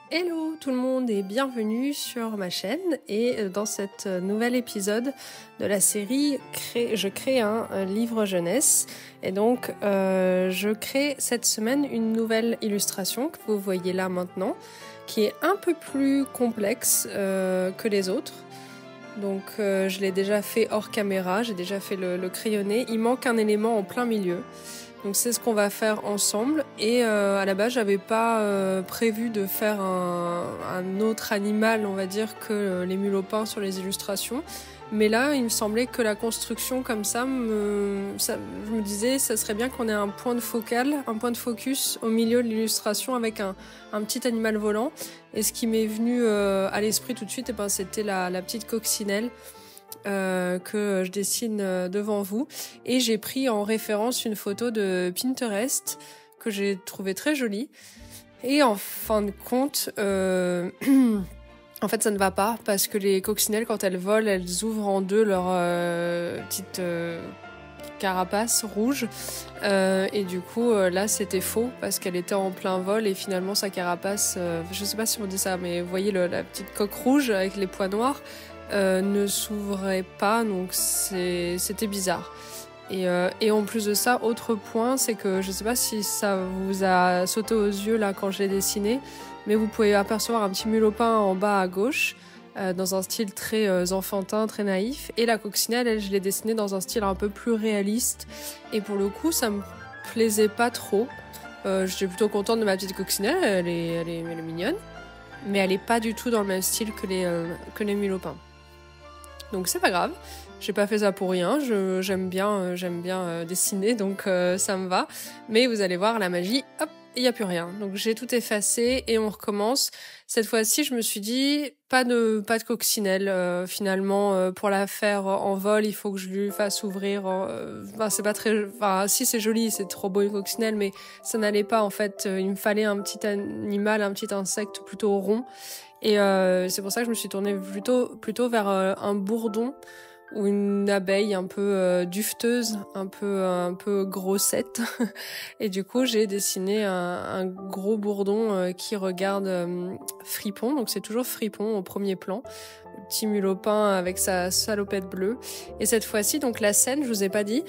Hello tout le monde et bienvenue sur ma chaîne et dans cet nouvel épisode de la série je crée un livre jeunesse et donc je crée cette semaine une nouvelle illustration que vous voyez là maintenant qui est un peu plus complexe que les autres. Donc je l'ai déjà fait hors caméra, j'ai déjà fait le crayonné, il manque un élément en plein milieu. Donc c'est ce qu'on va faire ensemble et à la base j'avais pas prévu de faire un autre animal on va dire que les mules au pain sur les illustrations, mais là il me semblait que la construction comme ça, je me disais ça serait bien qu'on ait un point de focus au milieu de l'illustration avec un petit animal volant, et ce qui m'est venu à l'esprit tout de suite c'était la petite coccinelle que je dessine devant vous, et j'ai pris en référence une photo de Pinterest que j'ai trouvée très jolie, et en fin de compte en fait ça ne va pas parce que les coccinelles quand elles volent elles ouvrent en deux leur petite carapace rouge et du coup là c'était faux parce qu'elle était en plein vol et finalement sa carapace je sais pas si on dit ça, mais vous voyez la petite coque rouge avec les points noirs ne s'ouvrait pas, donc c'était bizarre. Et en plus de ça, autre point, c'est que je sais pas si ça vous a sauté aux yeux là quand je l'ai dessiné, mais vous pouvez apercevoir un petit mule au pain en bas à gauche, dans un style très enfantin, très naïf, et la coccinelle, elle, je l'ai dessinée dans un style un peu plus réaliste, et pour le coup, ça me plaisait pas trop. J'étais plutôt contente de ma petite coccinelle, elle est mignonne, mais elle est pas du tout dans le même style que les mules au pain. Donc c'est pas grave, j'ai pas fait ça pour rien, j'aime bien dessiner, donc ça me va. Mais vous allez voir la magie, hop, il y a plus rien. Donc j'ai tout effacé et on recommence. Cette fois-ci, je me suis dit pas de coccinelle finalement pour la faire en vol, il faut que je lui fasse ouvrir. C'est pas très, si c'est joli, c'est trop beau une coccinelle, mais ça n'allait pas en fait. Il me fallait un petit animal, un petit insecte plutôt rond. Et c'est pour ça que je me suis tournée plutôt vers un bourdon ou une abeille un peu dufteuse, un peu grossette. Et du coup, j'ai dessiné un gros bourdon qui regarde Fripon. Donc c'est toujours Fripon au premier plan, le petit mule au pain avec sa salopette bleue. Et cette fois-ci, donc la scène, je vous ai pas dit,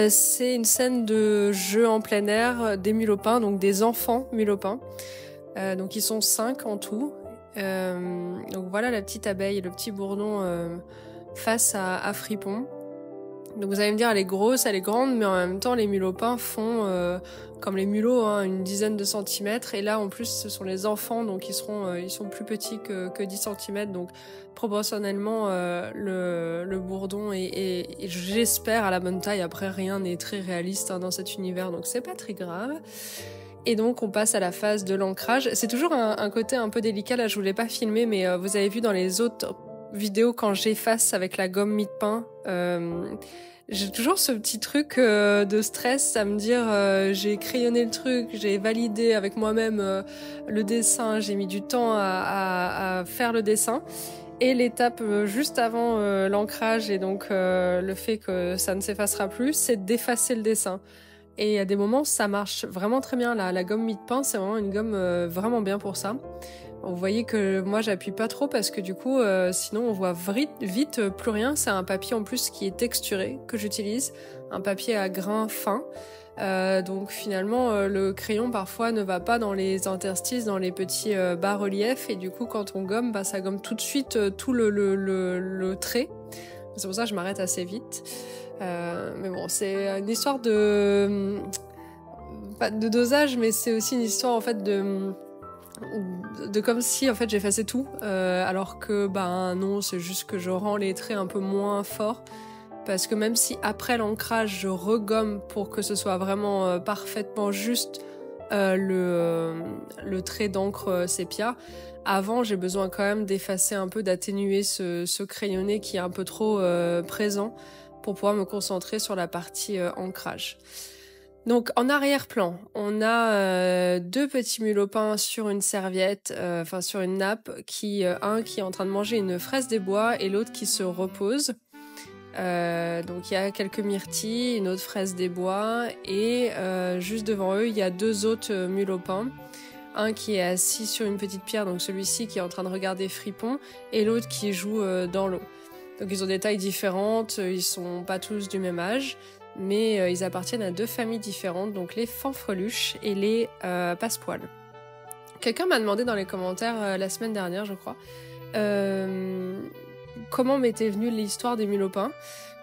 c'est une scène de jeu en plein air des mules au pain, donc des enfants mules au pain. Donc ils sont 5 en tout. Donc voilà la petite abeille et le petit bourdon face à Fripon. Donc vous allez me dire elle est grosse, elle est grande, mais en même temps les mules au pain font comme les mulots, une dizaine de centimètres, et là en plus ce sont les enfants, donc ils sont plus petits que 10 centimètres, donc proportionnellement le bourdon et j'espère à la bonne taille. Après rien n'est très réaliste dans cet univers, donc c'est pas très grave. Et donc on passe à la phase de l'ancrage. C'est toujours un côté un peu délicat, là je voulais pas filmer, mais vous avez vu dans les autres vidéos quand j'efface avec la gomme mie-de-pain, j'ai toujours ce petit truc de stress à me dire j'ai crayonné le truc, j'ai validé avec moi-même le dessin, j'ai mis du temps à faire le dessin, et l'étape juste avant l'ancrage et donc le fait que ça ne s'effacera plus, c'est d'effacer le dessin. Et à des moments, ça marche vraiment très bien. La gomme mie-de-pain, c'est vraiment une gomme vraiment bien pour ça. Vous voyez que moi, j'appuie pas trop parce que du coup, sinon, on voit vite plus rien. C'est un papier en plus qui est texturé que j'utilise, un papier à grains fins. Donc finalement, le crayon parfois ne va pas dans les interstices, dans les petits bas-reliefs. Et du coup, quand on gomme, ça gomme tout de suite tout le trait. C'est pour ça que je m'arrête assez vite. Mais bon, c'est une histoire pas de dosage, mais c'est aussi une histoire en fait de comme si en fait j'effaçais tout, alors que non, c'est juste que je rends les traits un peu moins forts, parce que même si après l'ancrage je regomme pour que ce soit vraiment parfaitement juste le trait d'encre sépia, avant j'ai besoin quand même d'effacer un peu, d'atténuer ce crayonné qui est un peu trop présent pour pouvoir me concentrer sur la partie ancrage. Donc en arrière-plan, on a deux petits mules au pain sur une serviette, sur une nappe, un qui est en train de manger une fraise des bois et l'autre qui se repose. Donc il y a quelques myrtilles, une autre fraise des bois et juste devant eux il y a 2 autres mules au pain. Un qui est assis sur une petite pierre, donc celui-ci qui est en train de regarder Fripon, et l'autre qui joue dans l'eau. Donc ils ont des tailles différentes, ils sont pas tous du même âge, mais ils appartiennent à 2 familles différentes, donc les fanfreluches et les passepoils. Quelqu'un m'a demandé dans les commentaires la semaine dernière, je crois, comment m'était venue l'histoire des mules au pain,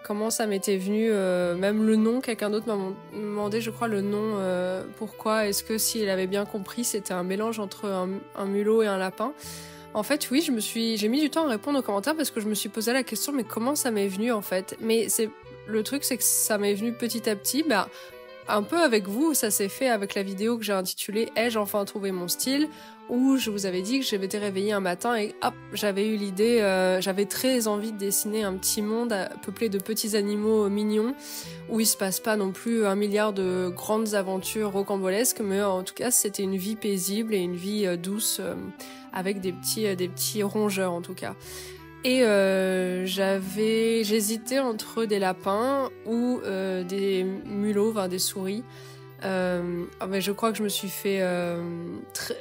comment ça m'était venu, même le nom, quelqu'un d'autre m'a demandé, je crois, le nom, pourquoi, est-ce que s'il avait bien compris, c'était un mélange entre un mulot et un lapin. En fait, oui, j'ai mis du temps à répondre aux commentaires parce que je me suis posé la question, mais comment ça m'est venu en fait? Mais le truc, c'est que ça m'est venu petit à petit, un peu avec vous, ça s'est fait avec la vidéo que j'ai intitulée « Ai-je enfin trouvé mon style ?» où je vous avais dit que j'avais été réveillée un matin et hop, j'avais eu l'idée, j'avais très envie de dessiner un petit monde peuplé de petits animaux mignons où il se passe pas non plus 1 milliard de grandes aventures rocambolesques, mais en tout cas c'était une vie paisible et une vie douce avec des petits rongeurs en tout cas. Et j'hésitais entre des lapins ou des mulots, des souris. Mais je crois que je me suis fait...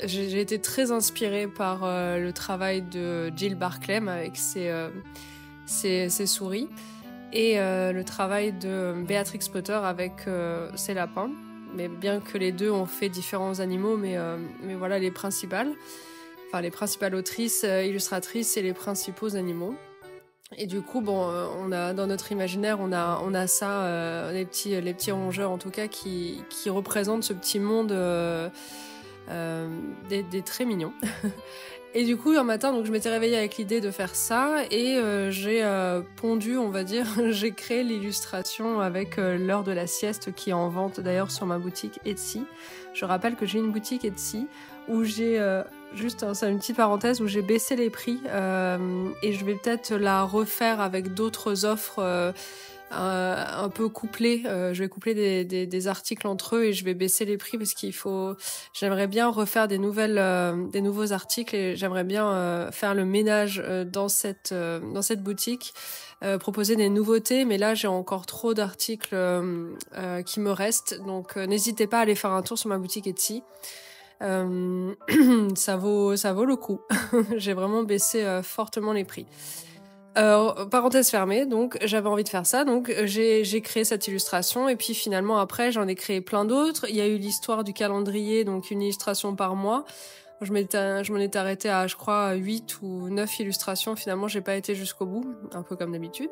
j'ai été très inspirée par le travail de Jill Barclay avec ses souris et le travail de Beatrix Potter avec ses lapins. Mais bien que les deux ont fait différents animaux, mais voilà les principales. Enfin, les principales autrices, illustratrices et les principaux animaux. Et du coup, on a dans notre imaginaire, on a ça, les petits rongeurs en tout cas, qui représentent ce petit monde des très mignons. Et du coup, un matin, donc je m'étais réveillée avec l'idée de faire ça et j'ai pondu, on va dire, j'ai créé l'illustration avec l'heure de la sieste qui est en vente d'ailleurs sur ma boutique Etsy. Je rappelle que j'ai une boutique Etsy où j'ai c'est une petite parenthèse où j'ai baissé les prix et je vais peut-être la refaire avec d'autres offres un peu couplées. Je vais coupler des articles entre eux et je vais baisser les prix parce j'aimerais bien refaire des nouveaux articles et j'aimerais bien faire le ménage dans cette boutique. Proposer des nouveautés, mais là j'ai encore trop d'articles qui me restent, donc n'hésitez pas à aller faire un tour sur ma boutique Etsy. Ça vaut le coup. J'ai vraiment baissé fortement les prix. Parenthèse fermée, donc j'avais envie de faire ça, donc j'ai créé cette illustration et puis finalement après j'en ai créé plein d'autres. Il y a eu l'histoire du calendrier, donc une illustration par mois. Je m'en étais arrêtée à, je crois, 8 ou 9 illustrations. Finalement, j'ai pas été jusqu'au bout, un peu comme d'habitude.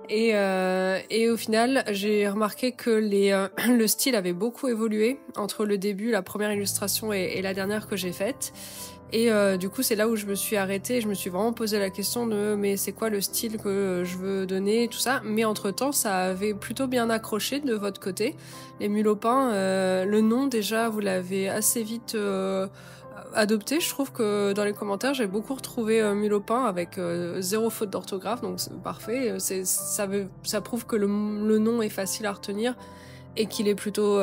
Et au final, j'ai remarqué que le style avait beaucoup évolué entre le début, la première illustration et la dernière que j'ai faite. Et du coup, c'est là où je me suis arrêtée. Je me suis vraiment posé la question de mais c'est quoi le style que je veux donner, tout ça. Mais entre-temps, ça avait plutôt bien accroché de votre côté. Les mules au pain, le nom déjà, vous l'avez assez vite adopté. Je trouve que dans les commentaires, j'ai beaucoup retrouvé mules au pain avec 0 faute d'orthographe, donc c'est parfait. Ça prouve que le nom est facile à retenir et qu'il est plutôt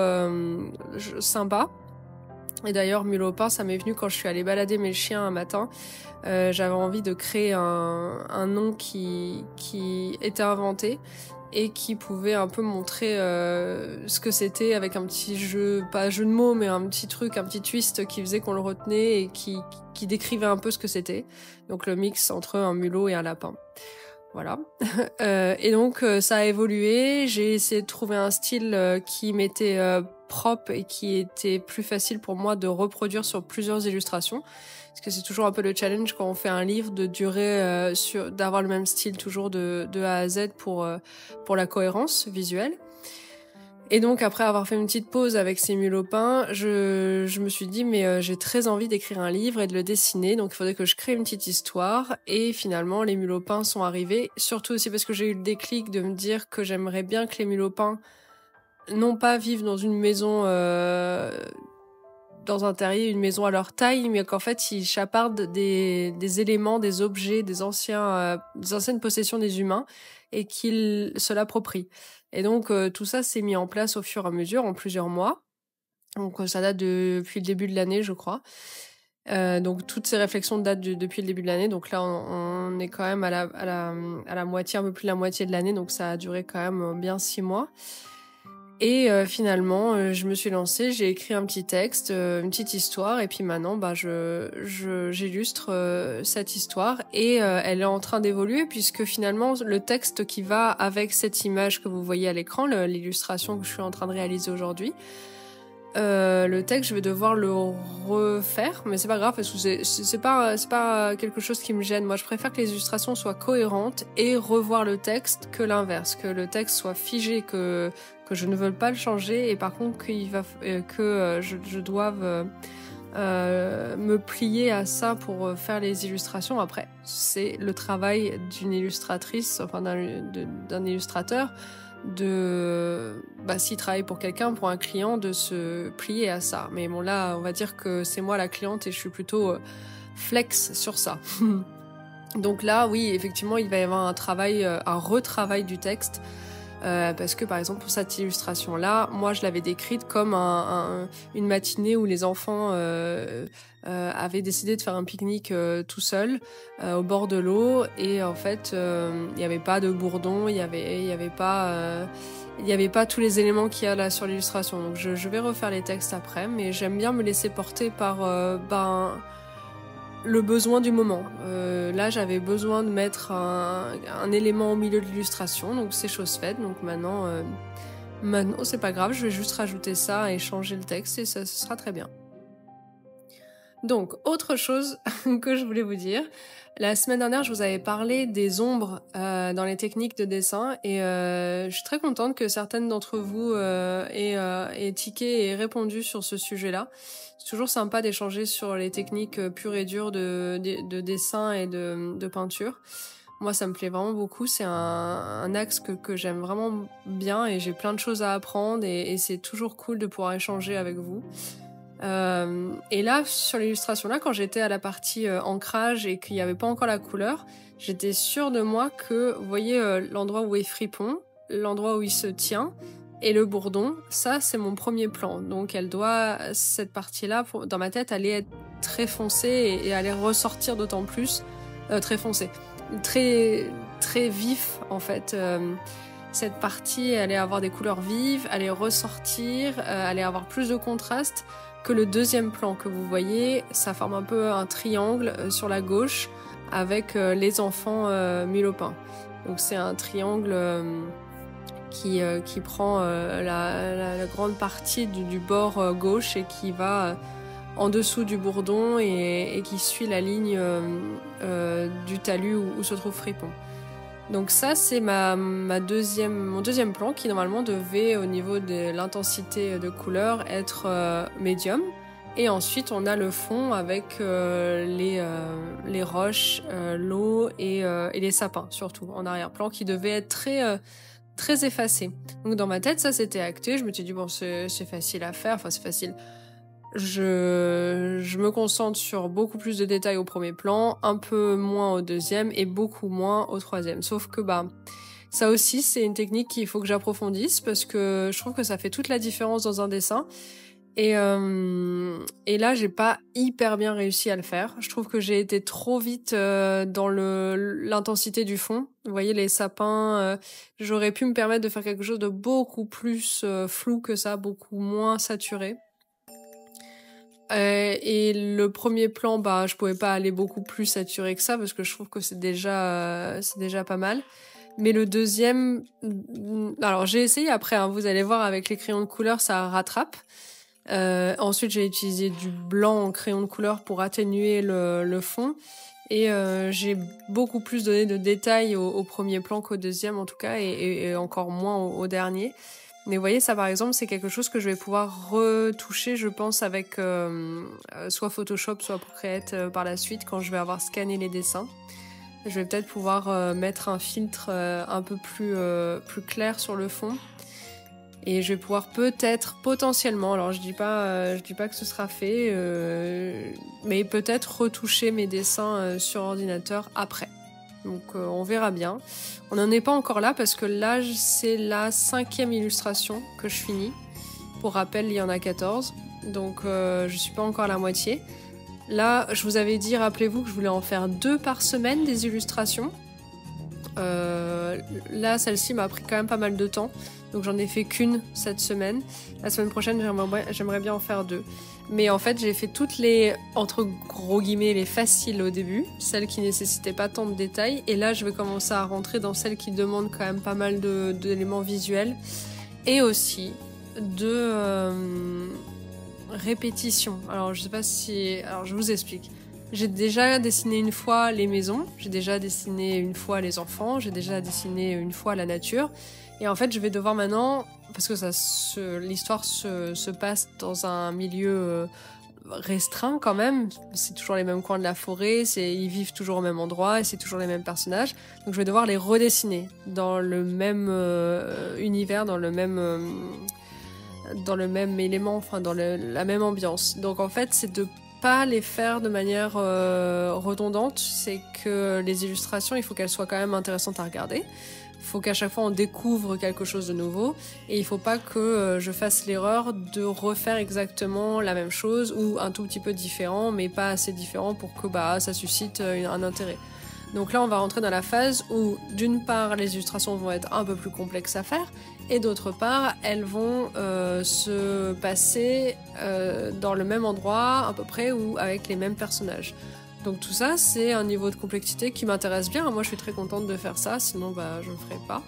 sympa. Et d'ailleurs, mules au pain, ça m'est venu quand je suis allée balader mes chiens un matin. J'avais envie de créer un nom qui était inventé et qui pouvait un peu montrer ce que c'était avec un petit jeu, pas jeu de mots, mais un petit truc, un petit twist qui faisait qu'on le retenait et qui décrivait un peu ce que c'était. Donc le mix entre un mulot et un lapin. Voilà. Et donc ça a évolué. J'ai essayé de trouver un style qui m'était propre et qui était plus facile pour moi de reproduire sur plusieurs illustrations. Parce que c'est toujours un peu le challenge quand on fait un livre de durer d'avoir le même style toujours de A à Z pour la cohérence visuelle. Et donc après avoir fait une petite pause avec ces mules au pain, je me suis dit mais j'ai très envie d'écrire un livre et de le dessiner, donc il faudrait que je crée une petite histoire. Et finalement les mules au pain sont arrivées, surtout aussi parce que j'ai eu le déclic de me dire que j'aimerais bien que les mules au pain non pas vivent dans une maison dans un terrier, une maison à leur taille, mais qu'en fait ils chapardent des éléments, des objets, des anciennes possessions des humains et qu'ils se l'approprient. Et donc tout ça s'est mis en place au fur et à mesure en plusieurs mois. Donc ça date depuis le début de l'année, je crois. Donc toutes ces réflexions datent depuis le début de l'année. Donc là, on est quand même à la moitié, un peu plus de la moitié de l'année. Donc ça a duré quand même bien 6 mois. Et finalement, je me suis lancée, j'ai écrit un petit texte, une petite histoire, et puis maintenant, j'illustre cette histoire, et elle est en train d'évoluer, puisque finalement, le texte qui va avec cette image que vous voyez à l'écran, l'illustration que je suis en train de réaliser aujourd'hui, le texte, je vais devoir le refaire, mais c'est pas grave parce que c'est pas quelque chose qui me gêne. Moi, je préfère que les illustrations soient cohérentes et revoir le texte que l'inverse, que le texte soit figé, que je ne veux pas le changer, et par contre je doive me plier à ça pour faire les illustrations. Après, c'est le travail d'une illustratrice, enfin d'un illustrateur, s'il travaille pour quelqu'un, pour un client, de se plier à ça. Mais bon, là, on va dire que c'est moi la cliente et je suis plutôt flex sur ça. Donc là, oui, effectivement, il va y avoir un retravail du texte. Parce que par exemple pour cette illustration là, moi je l'avais décrite comme une matinée où les enfants avaient décidé de faire un pique-nique tout seuls au bord de l'eau, et en fait il n'y avait pas de bourdon, il y avait pas tous les éléments qu'il y a là sur l'illustration. Donc je vais refaire les textes après, mais j'aime bien me laisser porter par le besoin du moment. Là, j'avais besoin de mettre un élément au milieu de l'illustration, donc c'est chose faite. Donc maintenant, c'est pas grave, je vais juste rajouter ça et changer le texte, et ça, ce sera très bien. Donc, autre chose que je voulais vous dire. La semaine dernière, je vous avais parlé des ombres dans les techniques de dessin, et je suis très contente que certaines d'entre vous aient tiqué et répondu sur ce sujet-là. C'est toujours sympa d'échanger sur les techniques pures et dures de dessin et de peinture. Moi, ça me plaît vraiment beaucoup. C'est un axe que j'aime vraiment bien, et j'ai plein de choses à apprendre, et c'est toujours cool de pouvoir échanger avec vous. Et là, sur l'illustration là, quand j'étais à la partie ancrage et qu'il n'y avait pas encore la couleur, j'étais sûre de moi que, vous voyez, l'endroit où est Fripon, l'endroit où il se tient, et le bourdon, ça c'est mon premier plan. Donc cette partie-là, dans ma tête, allait être très foncée et allait ressortir d'autant plus très foncée, très très vif en fait. Cette partie allait avoir des couleurs vives, allait ressortir, allait avoir plus de contraste que le deuxième plan que vous voyez. Ça forme un peu un triangle sur la gauche avec les enfants mis au pain. Donc c'est un triangle qui prend la grande partie du bord gauche, et qui va en dessous du bourdon, et qui suit la ligne du talus où se trouve Fripon. Donc ça, c'est mon deuxième plan, qui normalement devait, au niveau de l'intensité de couleur, être médium. Et ensuite, on a le fond avec les roches, l'eau et les sapins, surtout en arrière-plan, qui devait être très effacé. Donc dans ma tête, ça c'était acté. Je me suis dit, bon, c'est facile à faire. Enfin, c'est facile. Je me concentre sur beaucoup plus de détails au premier plan, un peu moins au deuxième, et beaucoup moins au troisième. Sauf que ça aussi, c'est une technique qu'il faut que j'approfondisse, parce que je trouve que ça fait toute la différence dans un dessin. Et là, j'ai pas hyper bien réussi à le faire. Je trouve que j'ai été trop vite dans l'intensité du fond. Vous voyez les sapins, j'aurais pu me permettre de faire quelque chose de beaucoup plus flou que ça, beaucoup moins saturé. Et le premier plan, je pouvais pas aller beaucoup plus saturé que ça, parce que je trouve que c'est déjà pas mal. Mais le deuxième, alors j'ai essayé après, hein, vous allez voir, avec les crayons de couleur, ça rattrape. Ensuite, j'ai utilisé du blanc en crayon de couleur pour atténuer le fond. Et j'ai beaucoup plus donné de détails au premier plan qu'au deuxième, en tout cas, et encore moins au dernier. Mais vous voyez, ça par exemple, c'est quelque chose que je vais pouvoir retoucher, je pense, avec soit Photoshop, soit Procreate par la suite, quand je vais avoir scanné les dessins. Je vais peut-être pouvoir mettre un filtre un peu plus clair sur le fond. Et je vais pouvoir potentiellement, alors je dis pas que ce sera fait, mais peut-être retoucher mes dessins sur ordinateur après. Donc on verra bien. On n'en est pas encore là, parce que là c'est la 5e illustration que je finis. Pour rappel, il y en a 14, donc je suis pas encore à la moitié. Là, je vous avais dit, rappelez-vous que je voulais en faire 2 par semaine des illustrations. Là, celle-ci m'a pris quand même pas mal de temps, donc j'en ai fait qu'une cette semaine. La semaine prochaine, j'aimerais bien en faire 2. Mais en fait, j'ai fait toutes les, entre gros guillemets, les faciles au début, celles qui nécessitaient pas tant de détails. Et là, je vais commencer à rentrer dans celles qui demandent quand même pas mal d'éléments visuels. Et aussi de répétition. Alors, je sais pas si... Alors, je vous explique. J'ai déjà dessiné une fois les maisons, j'ai déjà dessiné une fois les enfants, j'ai déjà dessiné une fois la nature. Et en fait, je vais devoir maintenant, parce que l'histoire se passe dans un milieu restreint quand même, c'est toujours les mêmes coins de la forêt, ils vivent toujours au même endroit et c'est toujours les mêmes personnages. Donc je vais devoir les redessiner dans le même univers, dans le même élément, enfin dans la même ambiance. Donc en fait, c'est de pas les faire de manière redondante, c'est que les illustrations, il faut qu'elles soient quand même intéressantes à regarder. Il faut qu'à chaque fois on découvre quelque chose de nouveau et il faut pas que je fasse l'erreur de refaire exactement la même chose ou un tout petit peu différent, mais pas assez différent pour que ça suscite un intérêt. Donc là, on va rentrer dans la phase où, d'une part, les illustrations vont être un peu plus complexes à faire, et d'autre part, elles vont se passer dans le même endroit, à peu près, ou avec les mêmes personnages. Donc tout ça, c'est un niveau de complexité qui m'intéresse bien. Moi, je suis très contente de faire ça, sinon je ne le ferai pas.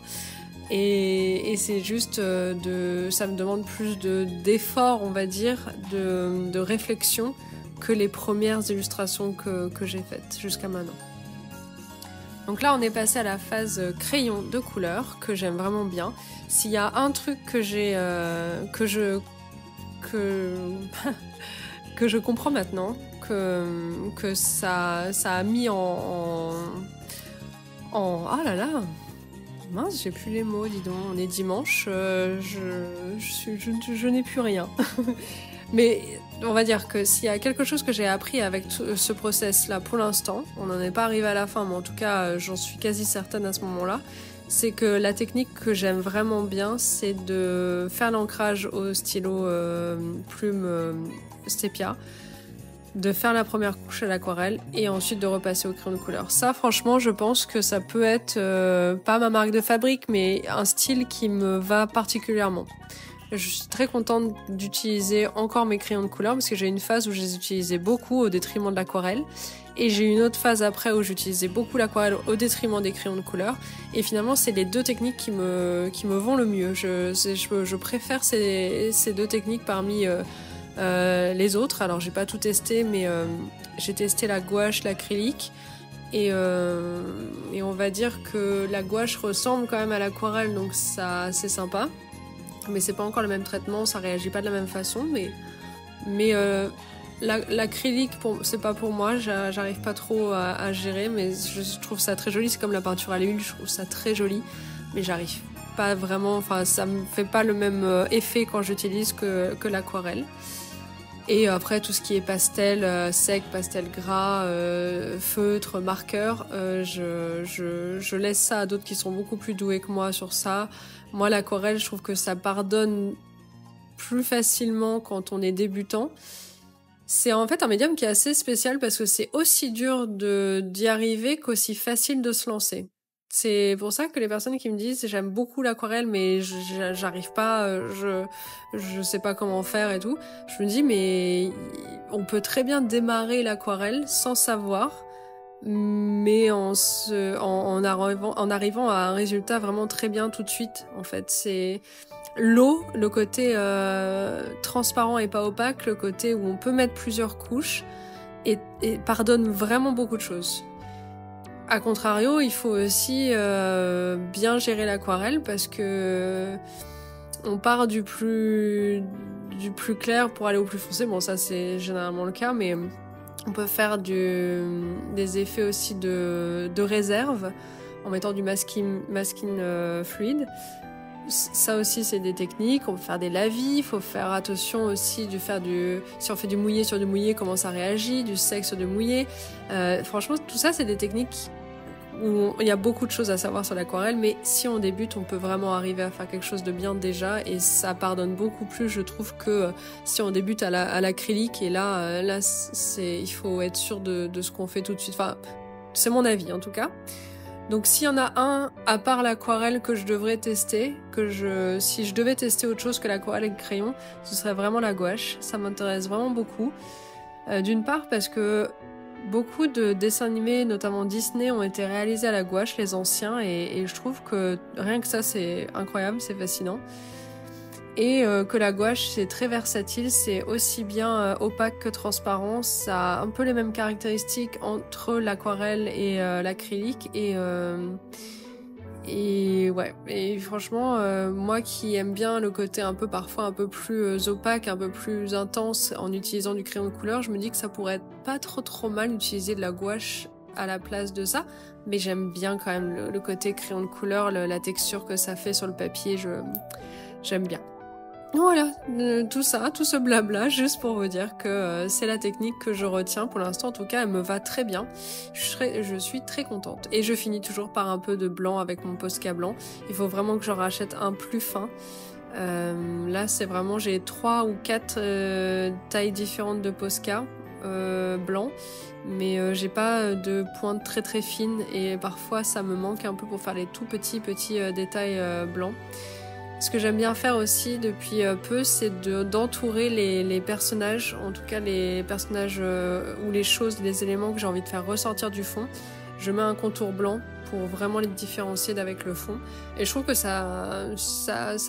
Et c'est juste ça me demande plus d'effort, on va dire, de réflexion que les premières illustrations que j'ai faites jusqu'à maintenant. Donc là, on est passé à la phase crayon de couleur, que j'aime vraiment bien. S'il y a un truc que je comprends maintenant, que ça a mis en... Ah là là, mince, j'ai plus les mots, dis donc. On est dimanche, je n'ai plus rien. Mais on va dire que s'il y a quelque chose que j'ai appris avec ce process-là pour l'instant, on n'en est pas arrivé à la fin, mais en tout cas, j'en suis quasi certaine à ce moment-là, c'est que la technique que j'aime vraiment bien, c'est de faire l'ancrage au stylo plume sépia, de faire la première couche à l'aquarelle et ensuite de repasser au crayon de couleur. Ça, franchement, je pense que ça peut être pas ma marque de fabrique, mais un style qui me va particulièrement. Je suis très contente d'utiliser encore mes crayons de couleur parce que j'ai une phase où je les utilisais beaucoup au détriment de l'aquarelle et j'ai une autre phase après où j'utilisais beaucoup l'aquarelle au détriment des crayons de couleur et finalement c'est les deux techniques qui me vont le mieux. Je préfère ces 2 techniques parmi les autres. Alors j'ai pas tout testé mais j'ai testé la gouache, l'acrylique et on va dire que la gouache ressemble quand même à l'aquarelle donc ça c'est sympa. Mais c'est pas encore le même traitement, ça réagit pas de la même façon, mais l'acrylique, c'est pas pour moi, j'arrive pas trop à gérer, mais je trouve ça très joli, c'est comme la peinture à l'huile, je trouve ça très joli, mais j'arrive pas vraiment, enfin ça me fait pas le même effet quand j'utilise que l'aquarelle. Et après tout ce qui est pastel sec, pastel gras, feutre, marqueur, je laisse ça à d'autres qui sont beaucoup plus doués que moi sur ça. Moi l'aquarelle, je trouve que ça pardonne plus facilement quand on est débutant. C'est en fait un médium qui est assez spécial parce que c'est aussi dur d'y arriver qu'aussi facile de se lancer. C'est pour ça que les personnes qui me disent j'aime beaucoup l'aquarelle mais j'arrive pas, je sais pas comment faire et tout, je me dis mais on peut très bien démarrer l'aquarelle sans savoir, mais en arrivant à un résultat vraiment très bien tout de suite. En fait, c'est l'eau, le côté transparent et pas opaque, le côté où on peut mettre plusieurs couches et pardonne vraiment beaucoup de choses. A contrario, il faut aussi bien gérer l'aquarelle parce que on part du plus clair pour aller au plus foncé. Bon, ça c'est généralement le cas, mais on peut faire des effets aussi de réserve en mettant du masking fluide. Ça aussi, c'est des techniques. On peut faire des lavis. Il faut faire attention aussi si on fait du mouillé sur du mouillé, comment ça réagit, du sec sur du mouillé. Franchement, tout ça, c'est des techniques il y a beaucoup de choses à savoir sur l'aquarelle, mais si on débute, on peut vraiment arriver à faire quelque chose de bien déjà, et ça pardonne beaucoup plus, je trouve, que si on débute à l'acrylique, et là, il faut être sûr de ce qu'on fait tout de suite. Enfin, c'est mon avis en tout cas. Donc s'il y en a un, à part l'aquarelle, que je devrais tester, si je devais tester autre chose que l'aquarelle et le crayon, ce serait vraiment la gouache. Ça m'intéresse vraiment beaucoup. D'une part parce que beaucoup de dessins animés, notamment Disney, ont été réalisés à la gouache, les anciens, et je trouve que rien que ça, c'est incroyable, c'est fascinant. Et que la gouache, c'est très versatile, c'est aussi bien opaque que transparent, ça a un peu les mêmes caractéristiques entre l'aquarelle et l'acrylique, et ouais, et franchement, moi qui aime bien le côté parfois un peu plus opaque, un peu plus intense en utilisant du crayon de couleur, je me dis que ça pourrait être pas trop mal d'utiliser de la gouache à la place de ça, mais j'aime bien quand même le côté crayon de couleur, la texture que ça fait sur le papier, j'aime bien. Voilà, tout ce blabla, juste pour vous dire que c'est la technique que je retiens pour l'instant. En tout cas, elle me va très bien. Je suis très contente. Et je finis toujours par un peu de blanc avec mon Posca blanc. Il faut vraiment que j'en rachète un plus fin. Là, c'est vraiment, j'ai 3 ou 4 tailles différentes de Posca blanc. Mais j'ai pas de pointe très fine. Et parfois, ça me manque un peu pour faire les tout petits détails blancs. Ce que j'aime bien faire aussi depuis peu, c'est d'entourer les personnages, en tout cas les personnages ou les choses, les éléments que j'ai envie de faire ressortir du fond. Je mets un contour blanc pour vraiment les différencier d'avec le fond. Et je trouve que ça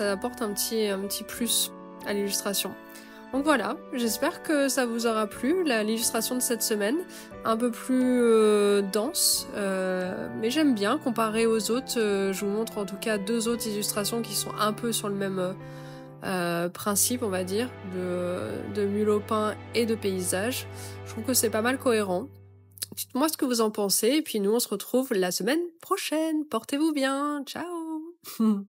apporte un petit plus à l'illustration. Donc voilà, j'espère que ça vous aura plu, l'illustration de cette semaine, un peu plus dense, mais j'aime bien, comparé aux autres, je vous montre en tout cas 2 autres illustrations qui sont un peu sur le même principe, on va dire, de mulot peint et de paysage. Je trouve que c'est pas mal cohérent. Dites-moi ce que vous en pensez, et puis nous on se retrouve la semaine prochaine. Portez-vous bien, ciao.